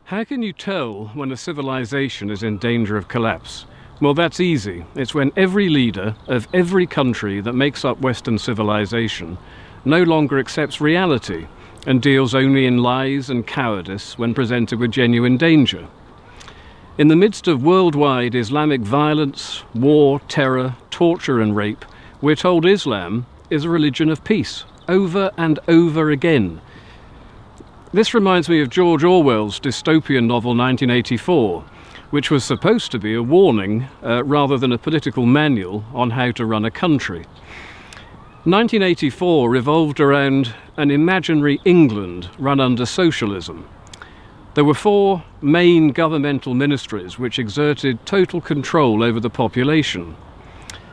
How can you tell when a civilization is in danger of collapse? Well, that's easy. It's when every leader of every country that makes up Western civilization no longer accepts reality and deals only in lies and cowardice when presented with genuine danger. In the midst of worldwide Islamic violence, war, terror, torture and rape, we're told Islam is a religion of peace, over and over again. This reminds me of George Orwell's dystopian novel 1984, which was supposed to be a warning rather than a political manual on how to run a country. 1984 revolved around an imaginary England run under socialism. There were four main governmental ministries which exerted total control over the population.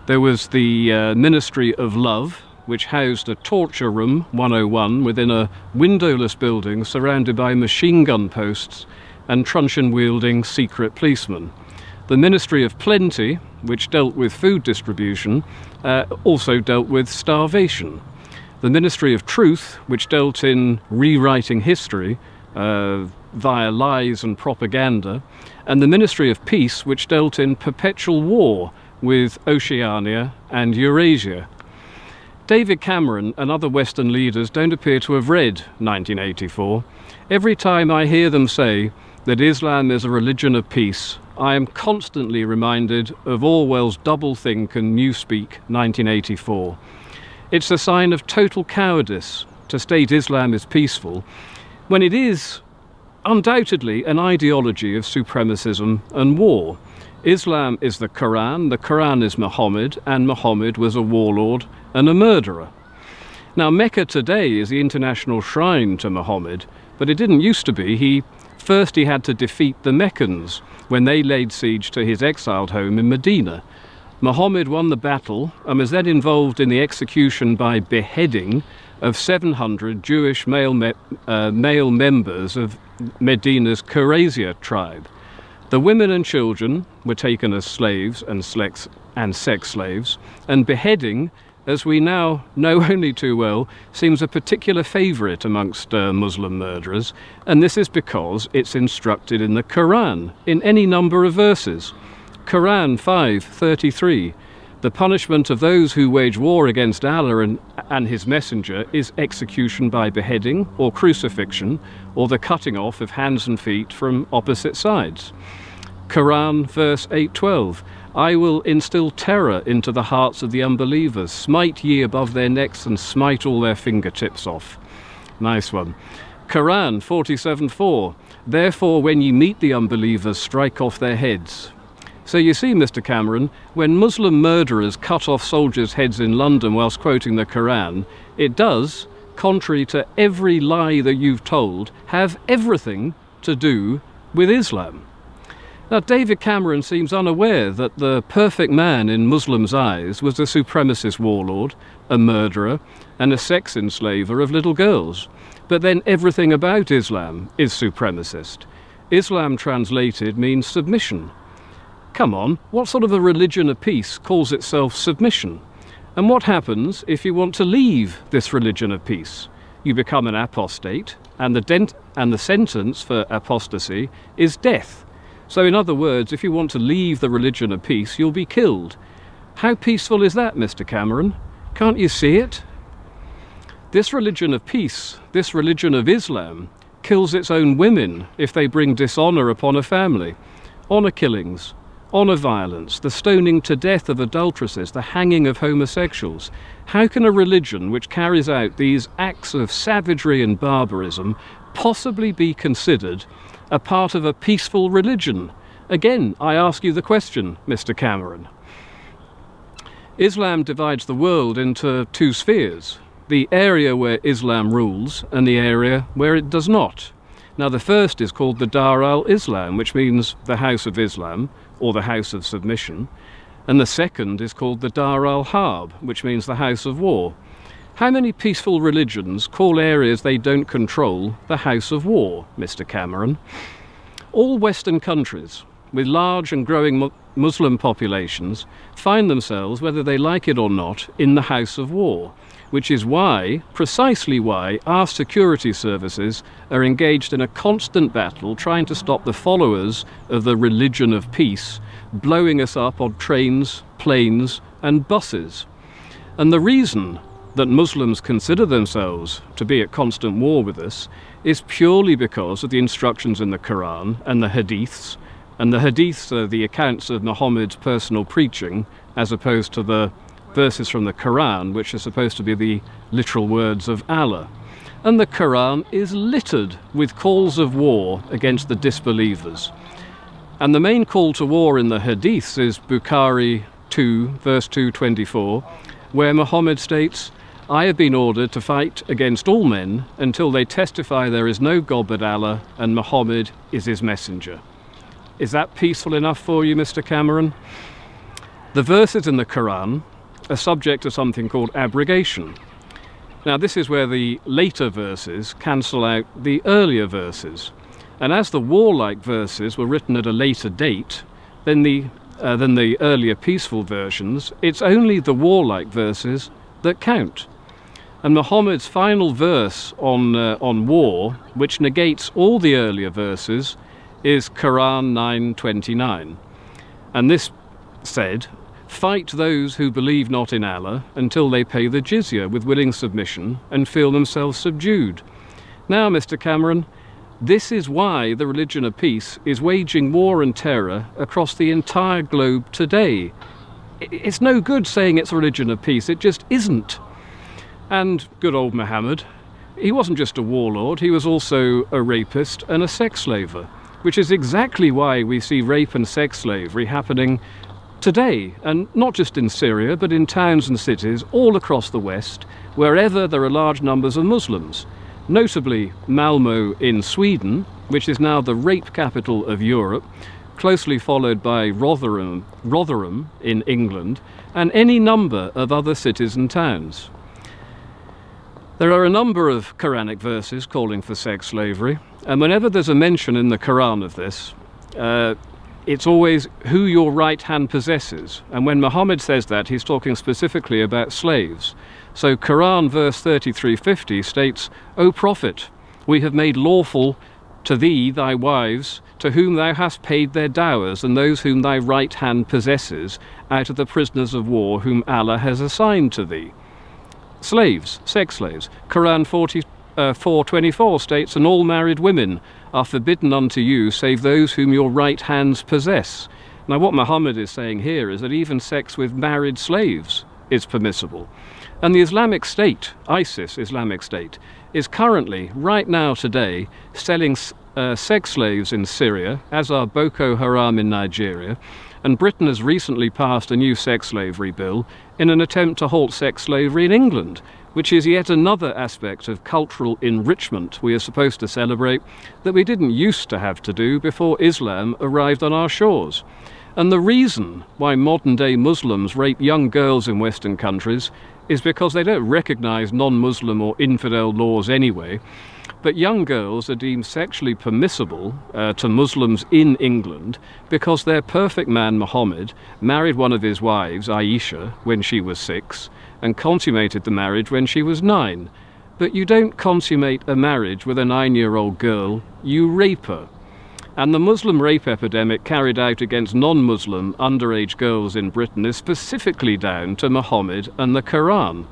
There was the Ministry of Love, which housed a torture room 101 within a windowless building surrounded by machine gun posts and truncheon-wielding secret policemen. The Ministry of Plenty, which dealt with food distribution, also dealt with starvation. The Ministry of Truth, which dealt in rewriting history via lies and propaganda, and the Ministry of Peace, which dealt in perpetual war with Oceania and Eurasia. David Cameron and other Western leaders don't appear to have read 1984. Every time I hear them say that Islam is a religion of peace, I am constantly reminded of Orwell's doublethink and newspeak 1984. It's a sign of total cowardice to state Islam is peaceful, when it is undoubtedly an ideology of supremacism and war. Islam is the Quran is Muhammad, and Muhammad was a warlord and a murderer. Now, Mecca today is the international shrine to Muhammad, but it didn't used to be. First he had to defeat the Meccans when they laid siege to his exiled home in Medina. Muhammad won the battle and was then involved in the execution by beheading of 700 Jewish male members of Medina's Qurayza tribe. The women and children were taken as slaves and sex slaves, and beheading, as we now know only too well, seems a particular favourite amongst Muslim murderers, and this is because it's instructed in the Quran, in any number of verses. Quran 5:33, the punishment of those who wage war against Allah and his messenger is execution by beheading or crucifixion, or the cutting off of hands and feet from opposite sides. Quran verse 8:12, I will instill terror into the hearts of the unbelievers, smite ye above their necks and smite all their fingertips off. Nice one. Quran 47:4, therefore when ye meet the unbelievers, strike off their heads. So you see, Mr. Cameron, when Muslim murderers cut off soldiers' heads in London whilst quoting the Quran, it does, contrary to every lie that you've told, have everything to do with Islam. Now, David Cameron seems unaware that the perfect man in Muslims' eyes was a supremacist warlord, a murderer, and a sex enslaver of little girls. But then everything about Islam is supremacist. Islam translated means submission. Come on, what sort of a religion of peace calls itself submission? And what happens if you want to leave this religion of peace? You become an apostate, and the sentence for apostasy is death. So in other words, if you want to leave the religion of peace, you'll be killed. How peaceful is that, Mr. Cameron? Can't you see it? This religion of peace, this religion of Islam, kills its own women if they bring dishonour upon a family. Honour killings, honour violence, the stoning to death of adulteresses, the hanging of homosexuals. How can a religion which carries out these acts of savagery and barbarism possibly be considered a part of a peaceful religion? Again, I ask you the question, Mr. Cameron. Islam divides the world into two spheres, the area where Islam rules and the area where it does not. Now, the first is called the Dar al-Islam, which means the House of Islam, or the House of Submission, and the second is called the Dar al-Harb, which means the House of War. How many peaceful religions call areas they don't control the House of War, Mr. Cameron? All Western countries with large and growing Muslim populations, find themselves, whether they like it or not, in the house of war, which is why, precisely why, our security services are engaged in a constant battle trying to stop the followers of the religion of peace blowing us up on trains, planes and buses. And the reason that Muslims consider themselves to be at constant war with us is purely because of the instructions in the Quran and the Hadiths. And the Hadiths are the accounts of Muhammad's personal preaching, as opposed to the verses from the Quran, which are supposed to be the literal words of Allah. And the Quran is littered with calls of war against the disbelievers. And the main call to war in the Hadiths is Bukhari 2, verse 224, where Muhammad states, "I have been ordered to fight against all men until they testify there is no God but Allah and Muhammad is his messenger." Is that peaceful enough for you, Mr. Cameron? The verses in the Quran are subject to something called abrogation. Now, this is where the later verses cancel out the earlier verses. And as the warlike verses were written at a later date than the earlier peaceful versions, it's only the warlike verses that count. And Muhammad's final verse on war, which negates all the earlier verses, is Quran 9:29. And this said, "Fight those who believe not in Allah until they pay the jizya with willing submission and feel themselves subdued." Now, Mr. Cameron, this is why the religion of peace is waging war and terror across the entire globe today. It's no good saying it's a religion of peace, it just isn't. And good old Muhammad, he wasn't just a warlord, he was also a rapist and a sex slaver, which is exactly why we see rape and sex slavery happening today, and not just in Syria, but in towns and cities all across the West, wherever there are large numbers of Muslims. Notably Malmö in Sweden, which is now the rape capital of Europe, closely followed by Rotherham in England, and any number of other cities and towns. There are a number of Quranic verses calling for sex slavery, and whenever there's a mention in the Quran of this, it's always who your right hand possesses. And when Muhammad says that, he's talking specifically about slaves. So Quran verse 33:50 states, "O Prophet, we have made lawful to thee thy wives, to whom thou hast paid their dowers, and those whom thy right hand possesses, out of the prisoners of war whom Allah has assigned to thee." Slaves, sex slaves. Quran 44:24 states, "And all married women are forbidden unto you, save those whom your right hands possess." Now, what Muhammad is saying here is that even sex with married slaves is permissible. And the Islamic State, ISIS, Islamic State, is currently, right now today, selling sex slaves in Syria, as are Boko Haram in Nigeria, and Britain has recently passed a new sex slavery bill in an attempt to halt sex slavery in England, which is yet another aspect of cultural enrichment we are supposed to celebrate that we didn't used to have to do before Islam arrived on our shores. And the reason why modern-day Muslims rape young girls in Western countries is because they don't recognize non-Muslim or infidel laws anyway, but young girls are deemed sexually permissible to Muslims in England because their perfect man Muhammad married one of his wives, Aisha, when she was 6, and consummated the marriage when she was 9. But you don't consummate a marriage with a 9-year-old girl, you rape her. And the Muslim rape epidemic carried out against non-Muslim underage girls in Britain is specifically down to Muhammad and the Quran.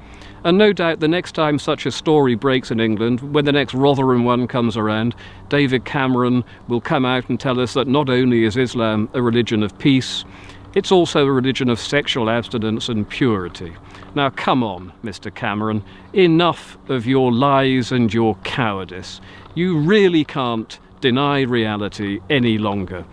And no doubt the next time such a story breaks in England, when the next Rotherham one comes around, David Cameron will come out and tell us that not only is Islam a religion of peace, it's also a religion of sexual abstinence and purity. Now come on, Mr. Cameron, enough of your lies and your cowardice. You really can't deny reality any longer.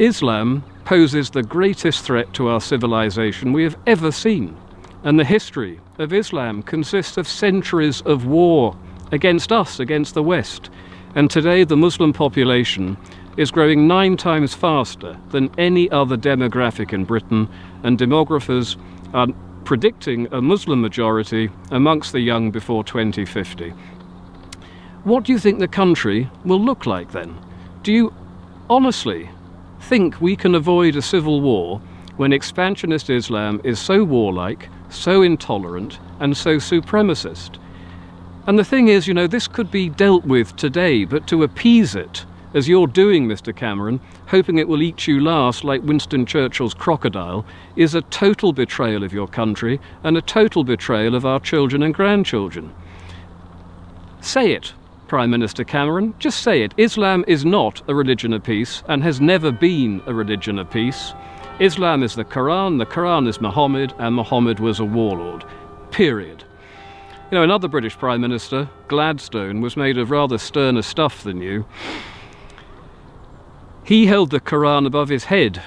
Islam poses the greatest threat to our civilization we have ever seen, and the history of Islam consists of centuries of war against us, against the West, and today the Muslim population is growing 9 times faster than any other demographic in Britain, and demographers are predicting a Muslim majority amongst the young before 2050. What do you think the country will look like then? Do you honestly think we can avoid a civil war when expansionist Islam is so warlike, so intolerant, and so supremacist. And the thing is, you know, this could be dealt with today, but to appease it, as you're doing, Mr. Cameron, hoping it will eat you last like Winston Churchill's crocodile, is a total betrayal of your country and a total betrayal of our children and grandchildren. Say it, Prime Minister Cameron, just say it. Islam is not a religion of peace and has never been a religion of peace. Islam is the Quran is Muhammad, and Muhammad was a warlord. Period. You know, another British Prime Minister, Gladstone, was made of rather sterner stuff than you. He held the Quran above his head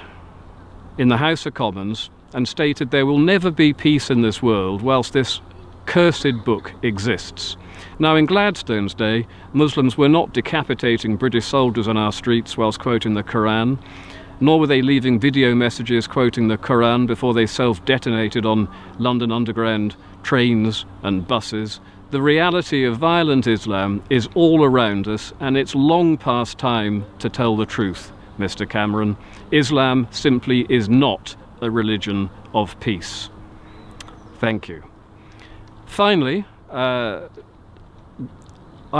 in the House of Commons and stated there will never be peace in this world whilst this cursed book exists. Now, in Gladstone's day, Muslims were not decapitating British soldiers on our streets whilst quoting the Quran, nor were they leaving video messages quoting the Quran before they self-detonated on London Underground trains and buses. The reality of violent Islam is all around us, and it's long past time to tell the truth, Mr. Cameron. Islam simply is not a religion of peace. Thank you. Finally, I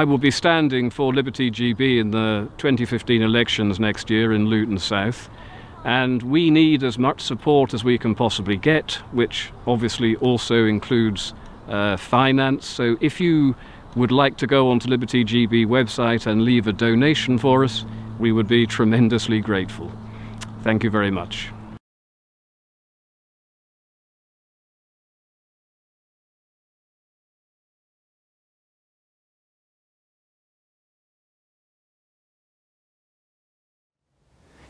will be standing for Liberty GB in the 2015 elections next year in Luton South, and we need as much support as we can possibly get, which obviously also includes finance. So if you would like to go onto Liberty GB website and leave a donation for us, we would be tremendously grateful. Thank you very much.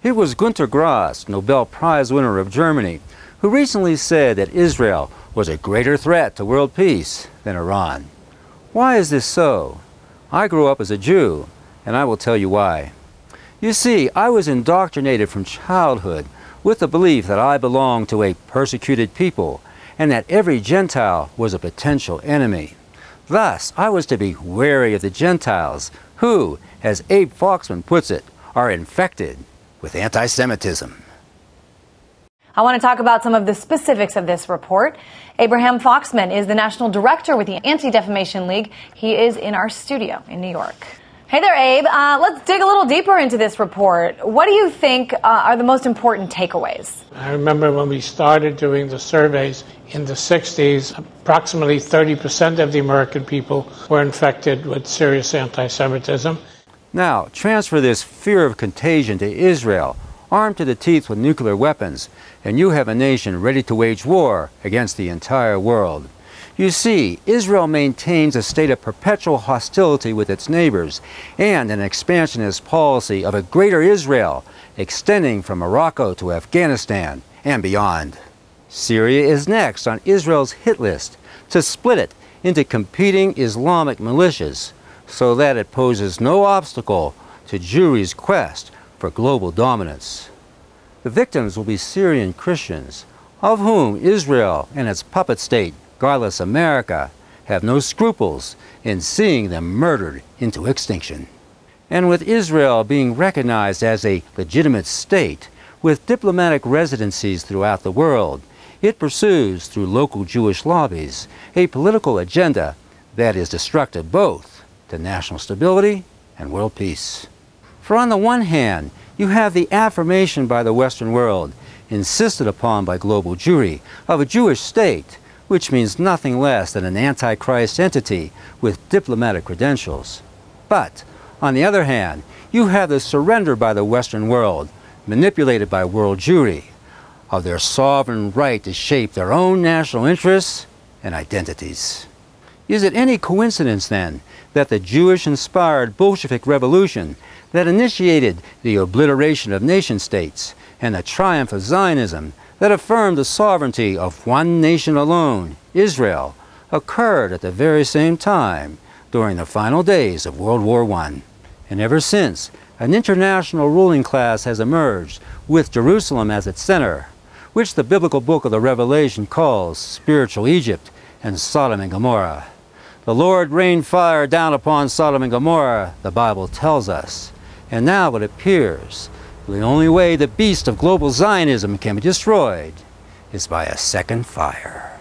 It was Günter Grass, Nobel Prize winner of Germany, who recently said that Israel was a greater threat to world peace than Iran. Why is this so? I grew up as a Jew, and I will tell you why. You see, I was indoctrinated from childhood with the belief that I belonged to a persecuted people and that every Gentile was a potential enemy. Thus, I was to be wary of the Gentiles who, as Abe Foxman puts it, are infected with anti-Semitism. I want to talk about some of the specifics of this report. Abraham Foxman is the National Director with the Anti-Defamation League. He is in our studio in New York. Hey there, Abe. Let's dig a little deeper into this report. What do you think are the most important takeaways? I remember when we started doing the surveys in the 60s, approximately 30% of the American people were infected with serious anti-Semitism. Now, transfer this fear of contagion to Israel, armed to the teeth with nuclear weapons, and you have a nation ready to wage war against the entire world. You see, Israel maintains a state of perpetual hostility with its neighbors and an expansionist policy of a greater Israel extending from Morocco to Afghanistan and beyond. Syria is next on Israel's hit list to split it into competing Islamic militias so that it poses no obstacle to Jewry's quest for global dominance. The victims will be Syrian Christians, of whom Israel and its puppet state, godless America, have no scruples in seeing them murdered into extinction. And with Israel being recognized as a legitimate state with diplomatic residencies throughout the world, it pursues, through local Jewish lobbies, a political agenda that is destructive both to national stability and world peace. For on the one hand, you have the affirmation by the Western world, insisted upon by global Jewry, of a Jewish state, which means nothing less than an antichrist entity with diplomatic credentials. But, on the other hand, you have the surrender by the Western world, manipulated by world Jewry, of their sovereign right to shape their own national interests and identities. Is it any coincidence, then, that the Jewish-inspired Bolshevik Revolution that initiated the obliteration of nation-states and the triumph of Zionism that affirmed the sovereignty of one nation alone, Israel, occurred at the very same time during the final days of World War I? And ever since, an international ruling class has emerged with Jerusalem as its center, which the biblical book of the Revelation calls spiritual Egypt and Sodom and Gomorrah. The Lord rained fire down upon Sodom and Gomorrah, the Bible tells us. And now it appears The only way the beast of global Zionism can be destroyed is by a second fire.